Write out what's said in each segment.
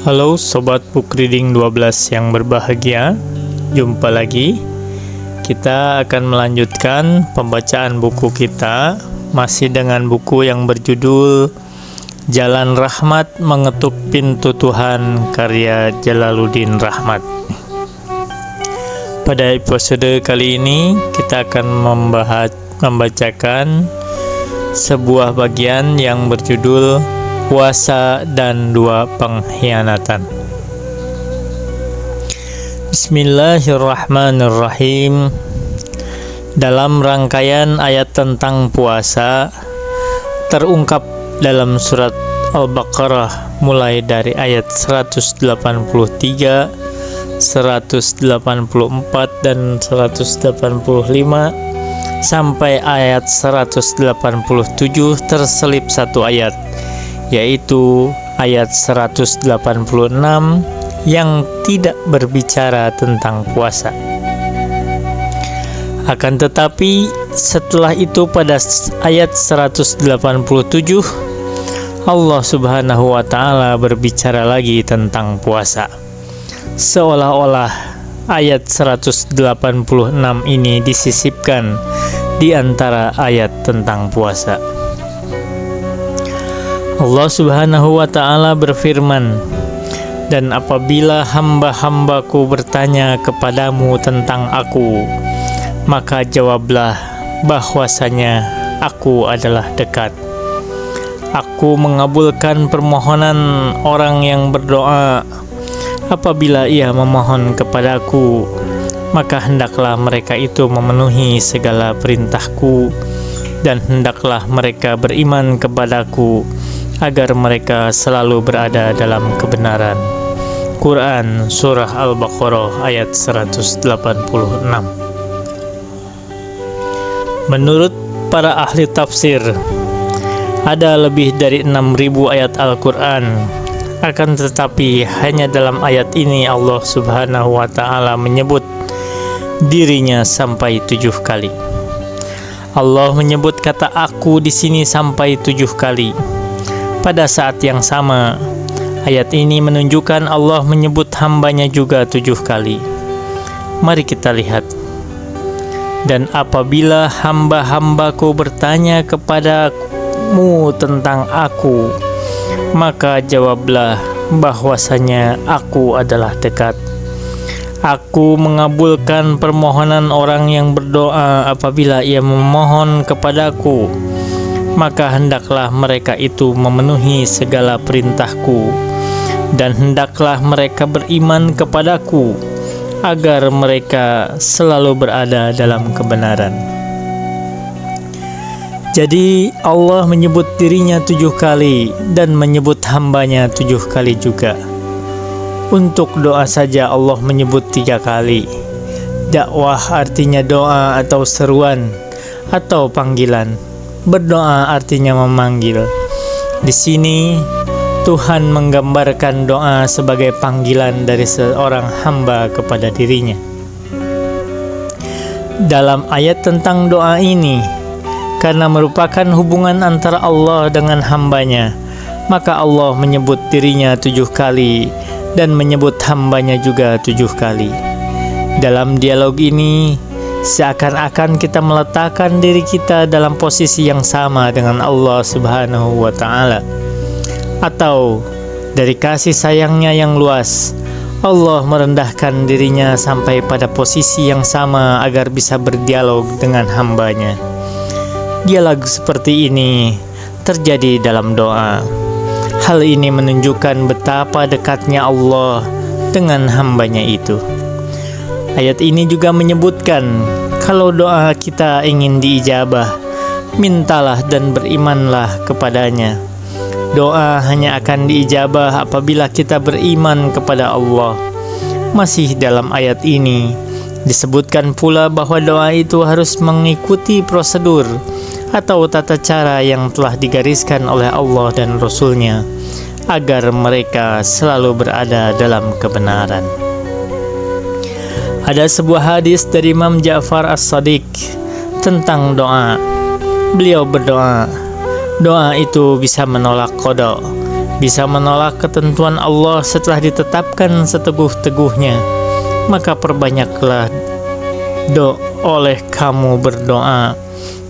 Halo Sobat Book Reading 12 yang berbahagia. Jumpa lagi. Kita akan melanjutkan pembacaan buku kita, masih dengan buku yang berjudul Jalan Rahmat Mengetuk Pintu Tuhan, karya Jalaluddin Rahmat. Pada episode kali ini kita akan membacakan sebuah bagian yang berjudul Puasa dan Dua Pengkhianatan. Bismillahirrahmanirrahim. Dalam rangkaian ayat tentang puasa terungkap dalam surat Al-Baqarah mulai dari ayat 183, 184 dan 185 sampai ayat 187 terselip satu ayat, yaitu ayat 186 yang tidak berbicara tentang puasa. Akan tetapi setelah itu pada ayat 187 Allah Subhanahu wa Ta'ala berbicara lagi tentang puasa, seolah-olah ayat 186 ini disisipkan di antara ayat tentang puasa. Allah Subhanahu wa Ta'ala berfirman, "Dan apabila hamba-hambaku bertanya kepadamu tentang aku, maka jawablah bahwasanya aku adalah dekat. Aku mengabulkan permohonan orang yang berdoa. Apabila ia memohon kepadaku, maka hendaklah mereka itu memenuhi segala perintahku, dan hendaklah mereka beriman kepadaku, agar mereka selalu berada dalam kebenaran." Quran Surah Al-Baqarah ayat 186. Menurut para ahli tafsir, ada lebih dari 6.000 ayat Al-Quran. Akan tetapi hanya dalam ayat ini Allah Subhanahu wa Ta'ala menyebut dirinya sampai 7 kali. Allah menyebut kata aku di sini sampai 7 kali. Pada saat yang sama, ayat ini menunjukkan Allah menyebut hambanya juga 7 kali. Mari kita lihat. Dan apabila hamba-hambaku bertanya kepadamu tentang aku, maka jawablah bahwasanya aku adalah dekat. Aku mengabulkan permohonan orang yang berdoa apabila ia memohon kepadaku, maka hendaklah mereka itu memenuhi segala perintahku, dan hendaklah mereka beriman kepadaku, agar mereka selalu berada dalam kebenaran. Jadi Allah menyebut dirinya 7 kali dan menyebut hambanya 7 kali juga. Untuk doa saja Allah menyebut 3 kali. Dakwah artinya doa atau seruan atau panggilan. Berdoa artinya memanggil. Di sini Tuhan menggambarkan doa sebagai panggilan dari seorang hamba kepada dirinya. Dalam ayat tentang doa ini, karena merupakan hubungan antara Allah dengan hambanya, maka Allah menyebut dirinya 7 kali dan menyebut hambanya juga 7 kali. Dalam dialog ini, seakan-akan kita meletakkan diri kita dalam posisi yang sama dengan Allah Subhanahu wa Ta'ala. Atau dari kasih sayangnya yang luas, Allah merendahkan dirinya sampai pada posisi yang sama agar bisa berdialog dengan hambanya. Dialog seperti ini terjadi dalam doa. Hal ini menunjukkan betapa dekatnya Allah dengan hambanya itu. Ayat ini juga menyebutkan kalau doa kita ingin diijabah, mintalah dan berimanlah kepadanya. Doa hanya akan diijabah apabila kita beriman kepada Allah. Masih dalam ayat ini disebutkan pula bahwa doa itu harus mengikuti prosedur atau tata cara yang telah digariskan oleh Allah dan Rasul-Nya, agar mereka selalu berada dalam kebenaran. Ada sebuah hadis dari Imam Ja'far As-Shadiq tentang doa. Beliau berdoa, doa itu bisa menolak qada bisa menolak ketentuan Allah setelah ditetapkan seteguh-teguhnya, maka perbanyaklah oleh kamu berdoa,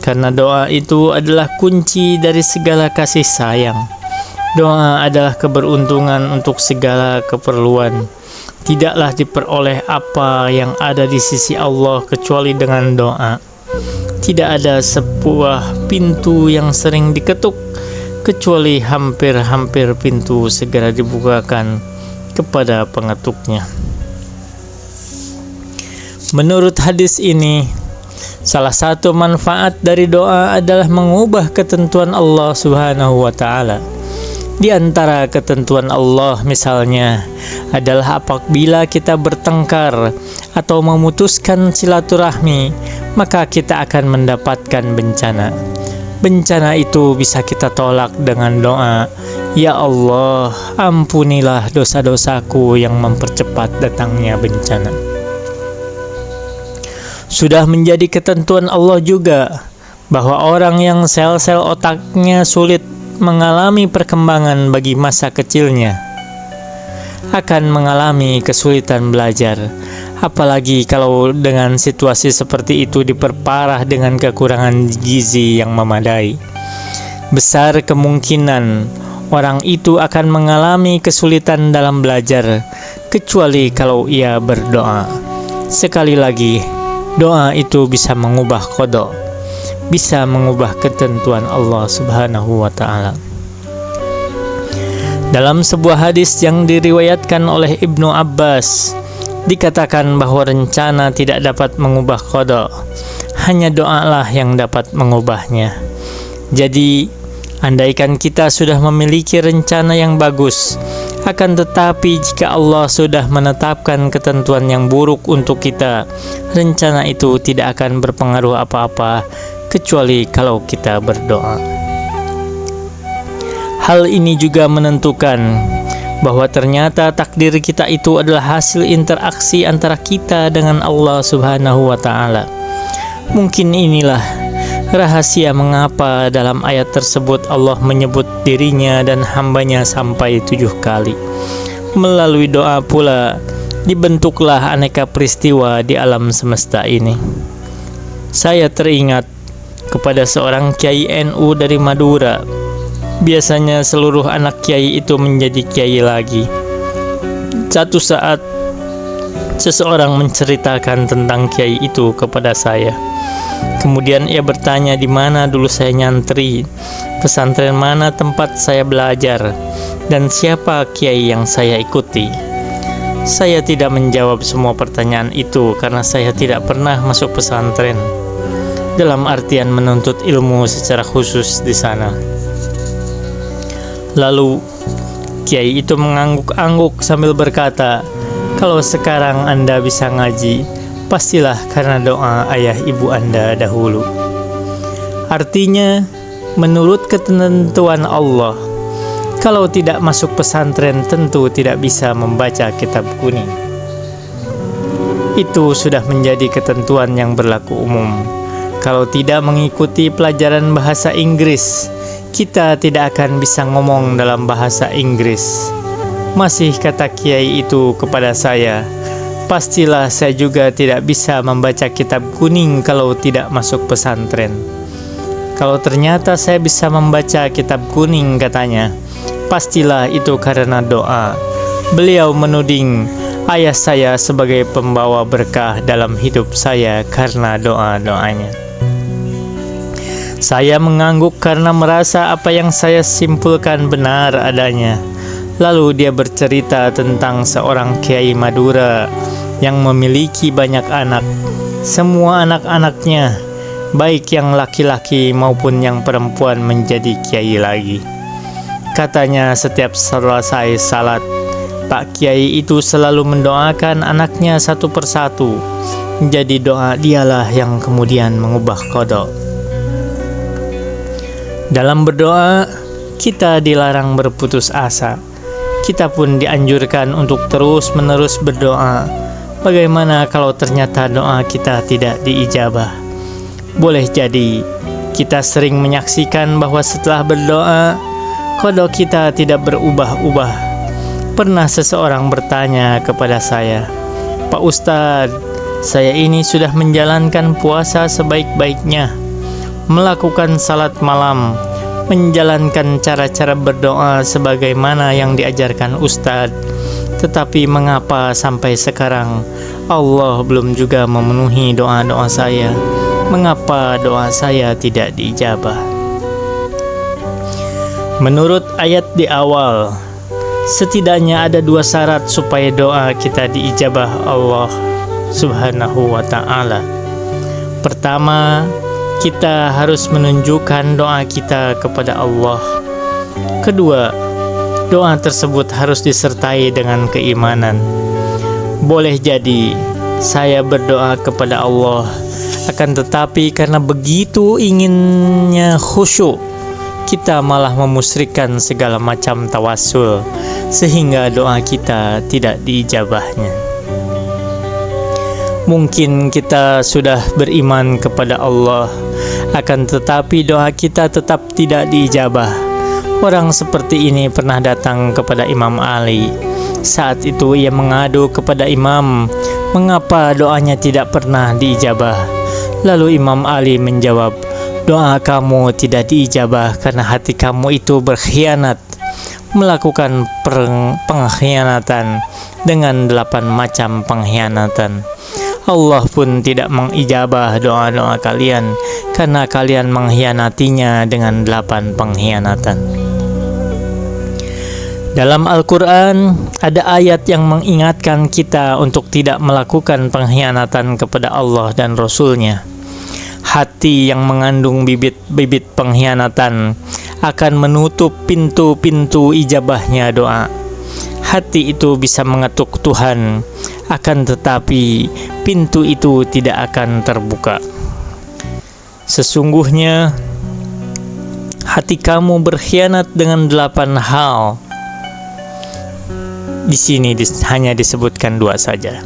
karena doa itu adalah kunci dari segala kasih sayang. Doa adalah keberuntungan untuk segala keperluan. Tidaklah diperoleh apa yang ada di sisi Allah kecuali dengan doa. Tidak ada sebuah pintu yang sering diketuk kecuali hampir-hampir pintu segera dibukakan kepada pengetuknya. Menurut hadis ini, salah satu manfaat dari doa adalah mengubah ketentuan Allah Subhanahu wa Ta'ala. Di antara ketentuan Allah misalnya adalah apabila kita bertengkar atau memutuskan silaturahmi, maka kita akan mendapatkan bencana. Bencana itu bisa kita tolak dengan doa, "Ya Allah, ampunilah dosa-dosaku yang mempercepat datangnya bencana." Sudah menjadi ketentuan Allah juga bahwa orang yang sel-sel otaknya sulit mengalami perkembangan bagi masa kecilnya akan mengalami kesulitan belajar, apalagi kalau dengan situasi seperti itu diperparah dengan kekurangan gizi yang memadai. Besar kemungkinan orang itu akan mengalami kesulitan dalam belajar, kecuali kalau ia berdoa. Sekali lagi, doa itu bisa mengubah qada, bisa mengubah ketentuan Allah Subhanahu wa Ta'ala. Dalam sebuah hadis yang diriwayatkan oleh Ibnu Abbas, dikatakan bahwa rencana tidak dapat mengubah qada, hanya doalah yang dapat mengubahnya. Jadi, andaikan kita sudah memiliki rencana yang bagus, akan tetapi jika Allah sudah menetapkan ketentuan yang buruk untuk kita, rencana itu tidak akan berpengaruh apa-apa kecuali kalau kita berdoa. Hal ini juga menentukan bahwa ternyata takdir kita itu adalah hasil interaksi antara kita dengan Allah Subhanahu wa Ta'ala. Mungkin inilah rahasia mengapa dalam ayat tersebut Allah menyebut dirinya dan hambanya sampai 7 kali. Melalui doa pula dibentuklah aneka peristiwa di alam semesta ini. Saya teringat kepada seorang kiai NU dari Madura. Biasanya seluruh anak kiai itu menjadi kiai lagi. Satu saat seseorang menceritakan tentang kiai itu kepada saya. Kemudian ia bertanya di mana dulu saya nyantri, pesantren mana tempat saya belajar, dan siapa kiai yang saya ikuti. Saya tidak menjawab semua pertanyaan itu karena saya tidak pernah masuk pesantren, dalam artian menuntut ilmu secara khusus di sana. Lalu kiai itu mengangguk-angguk sambil berkata, "Kalau sekarang Anda bisa ngaji, pastilah karena doa ayah ibu Anda dahulu." Artinya, menurut ketentuan Allah, kalau tidak masuk pesantren tentu tidak bisa membaca kitab kuning. Itu sudah menjadi ketentuan yang berlaku umum. Kalau tidak mengikuti pelajaran bahasa Inggris, kita tidak akan bisa ngomong dalam bahasa Inggris. Masih kata kiai itu kepada saya, pastilah saya juga tidak bisa membaca kitab kuning kalau tidak masuk pesantren. Kalau ternyata saya bisa membaca kitab kuning, katanya, pastilah itu karena doa. Beliau menuding ayah saya sebagai pembawa berkah dalam hidup saya karena doa-doanya. Saya mengangguk karena merasa apa yang saya simpulkan benar adanya. Lalu dia bercerita tentang seorang kiai Madura yang memiliki banyak anak. Semua anak-anaknya, baik yang laki-laki maupun yang perempuan, menjadi kiai lagi. Katanya setiap selesai salat, Pak Kiai itu selalu mendoakan anaknya satu persatu. Jadi doa dialah yang kemudian mengubah qada. Dalam berdoa, kita dilarang berputus asa. Kita pun dianjurkan untuk terus-menerus berdoa. Bagaimana kalau ternyata doa kita tidak diijabah? Boleh jadi kita sering menyaksikan bahwa setelah berdoa, qada kita tidak berubah-ubah. Pernah seseorang bertanya kepada saya, "Pak Ustadz, saya ini sudah menjalankan puasa sebaik-baiknya, melakukan salat malam, menjalankan cara-cara berdoa sebagaimana yang diajarkan Ustadz. Tetapi mengapa sampai sekarang Allah belum juga memenuhi doa-doa saya? Mengapa doa saya tidak diijabah?" Menurut ayat di awal, setidaknya ada 2 syarat supaya doa kita diijabah Allah Subhanahu wa ta'ala. Pertama, kita harus menunjukkan doa kita kepada Allah. Kedua, doa tersebut harus disertai dengan keimanan. Boleh jadi saya berdoa kepada Allah, akan tetapi karena begitu inginnya khusyuk, kita malah memusyrikkan segala macam tawassul, sehingga doa kita tidak diijabahnya. Mungkin kita sudah beriman kepada Allah, akan tetapi doa kita tetap tidak diijabah. Orang seperti ini pernah datang kepada Imam Ali. Saat itu ia mengadu kepada Imam, mengapa doanya tidak pernah diijabah. Lalu Imam Ali menjawab, "Doa kamu tidak diijabah karena hati kamu itu berkhianat, melakukan pengkhianatan dengan 8 macam pengkhianatan. Allah pun tidak mengijabah doa-doa kalian karena kalian mengkhianatinya dengan 8 pengkhianatan." Dalam Al-Quran ada ayat yang mengingatkan kita untuk tidak melakukan pengkhianatan kepada Allah dan Rasul-Nya. Hati yang mengandung bibit-bibit pengkhianatan akan menutup pintu-pintu ijabahnya doa. Hati itu bisa mengetuk Tuhan, akan tetapi pintu itu tidak akan terbuka. Sesungguhnya hati kamu berkhianat dengan 8 hal. Di sini hanya disebutkan 2 saja.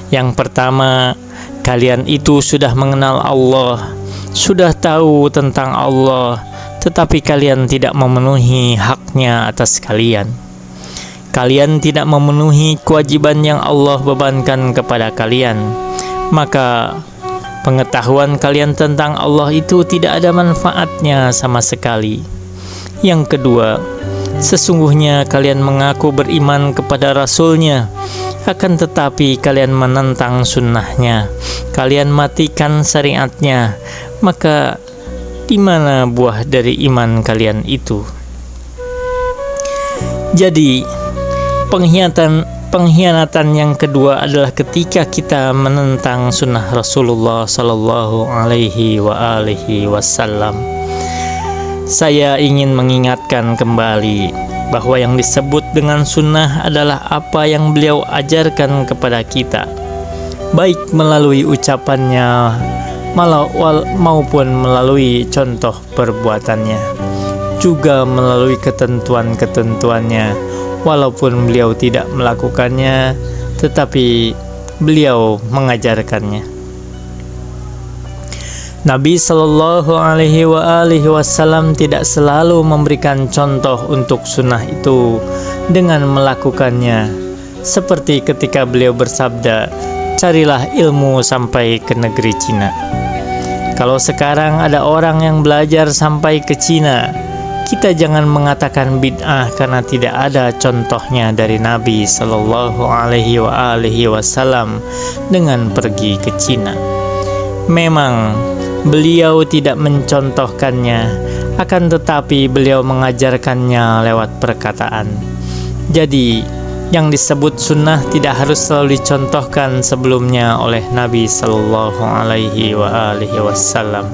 Yang pertama, kalian itu sudah mengenal Allah, sudah tahu tentang Allah, tetapi kalian tidak memenuhi haknya atas kalian. Kalian tidak memenuhi kewajiban yang Allah bebankan kepada kalian. Maka pengetahuan kalian tentang Allah itu tidak ada manfaatnya sama sekali. Yang kedua, sesungguhnya kalian mengaku beriman kepada Rasul-Nya, akan tetapi kalian menentang sunnahnya, kalian matikan syariatnya. Maka di mana buah dari iman kalian itu? Jadi pengkhianatan yang kedua adalah ketika kita menentang sunnah Rasulullah Sallallahu Alaihi Wasallam. Saya ingin mengingatkan kembali bahwa yang disebut dengan sunnah adalah apa yang beliau ajarkan kepada kita, baik melalui ucapannya maupun melalui contoh perbuatannya, juga melalui ketentuan-ketentuannya. Walaupun beliau tidak melakukannya, tetapi beliau mengajarkannya. Nabi Sallallahu Alaihi Wasallam tidak selalu memberikan contoh untuk sunnah itu dengan melakukannya, seperti ketika beliau bersabda, "Carilah ilmu sampai ke negeri Cina." Kalau sekarang ada orang yang belajar sampai ke Cina, kita jangan mengatakan bid'ah karena tidak ada contohnya dari Nabi Sallallahu Alaihi Wasallam dengan pergi ke Cina. Memang beliau tidak mencontohkannya, akan tetapi beliau mengajarkannya lewat perkataan. Jadi, yang disebut sunnah tidak harus selalu dicontohkan sebelumnya oleh Nabi Sallallahu Alaihi Wasallam.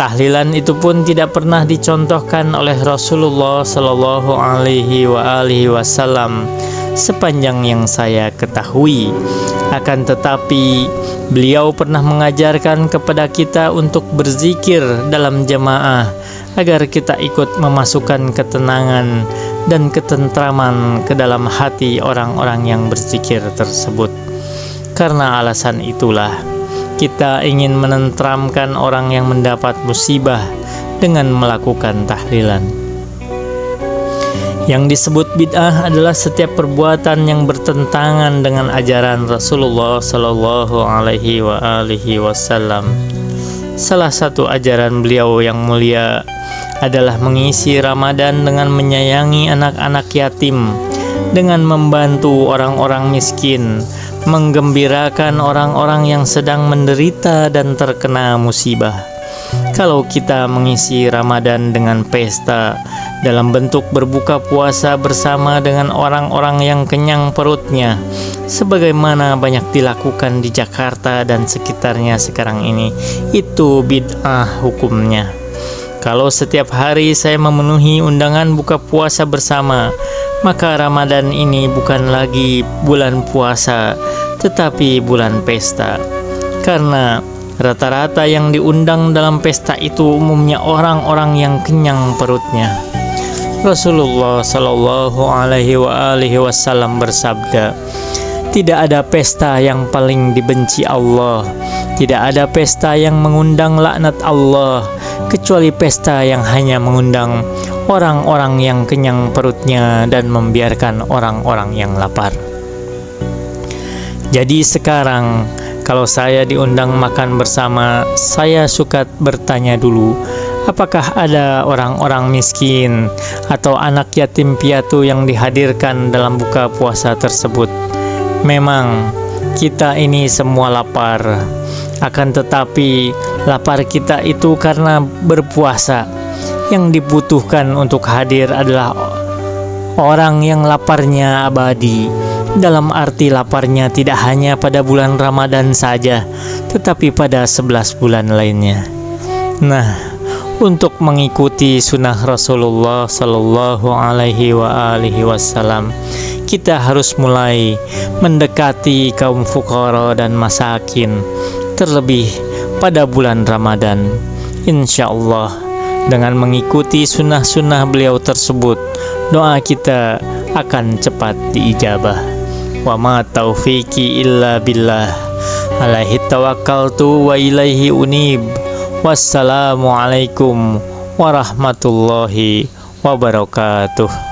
Tahlilan itu pun tidak pernah dicontohkan oleh Rasulullah Sallallahu Alaihi Wasallam sepanjang yang saya ketahui. Akan tetapi beliau pernah mengajarkan kepada kita untuk berzikir dalam jamaah agar kita ikut memasukkan ketenangan dan ketentraman ke dalam hati orang-orang yang berzikir tersebut. Karena alasan itulah kita ingin menenteramkan orang yang mendapat musibah dengan melakukan tahlilan. Yang disebut bid'ah adalah setiap perbuatan yang bertentangan dengan ajaran Rasulullah Sallallahu Alaihi Wasallam. Salah satu ajaran beliau yang mulia adalah mengisi Ramadan dengan menyayangi anak-anak yatim, dengan membantu orang-orang miskin, menggembirakan orang-orang yang sedang menderita dan terkena musibah. Kalau kita mengisi Ramadan dengan pesta dalam bentuk berbuka puasa bersama dengan orang-orang yang kenyang perutnya, sebagaimana banyak dilakukan di Jakarta dan sekitarnya sekarang ini, itu bid'ah hukumnya. Kalau setiap hari saya memenuhi undangan buka puasa bersama, maka Ramadan ini bukan lagi bulan puasa, tetapi bulan pesta. Karena rata-rata yang diundang dalam pesta itu umumnya orang-orang yang kenyang perutnya. Rasulullah Shallallahu Alaihi Wasallam bersabda, tidak ada pesta yang paling dibenci Allah, tidak ada pesta yang mengundang laknat Allah, kecuali pesta yang hanya mengundang orang-orang yang kenyang perutnya dan membiarkan orang-orang yang lapar. Jadi sekarang kalau saya diundang makan bersama, saya suka bertanya dulu, apakah ada orang-orang miskin atau anak yatim piatu yang dihadirkan dalam buka puasa tersebut. Memang kita ini semua lapar, akan tetapi lapar kita itu karena berpuasa. Yang dibutuhkan untuk hadir adalah orang yang laparnya abadi. Dalam arti laparnya tidak hanya pada bulan Ramadan saja, tetapi pada 11 bulan lainnya. Nah, untuk mengikuti sunnah Rasulullah Sallallahu Alaihi Wasallam, kita harus mulai mendekati kaum fuqara dan masakin, terlebih pada bulan Ramadan. Insya Allah, dengan mengikuti sunnah-sunnah beliau tersebut, doa kita akan cepat diijabah. Wa ma taufiqi illa billah, alaihi tawakkaltu wa ilaihi unib. Wassalamualaikum warahmatullahi wabarakatuh.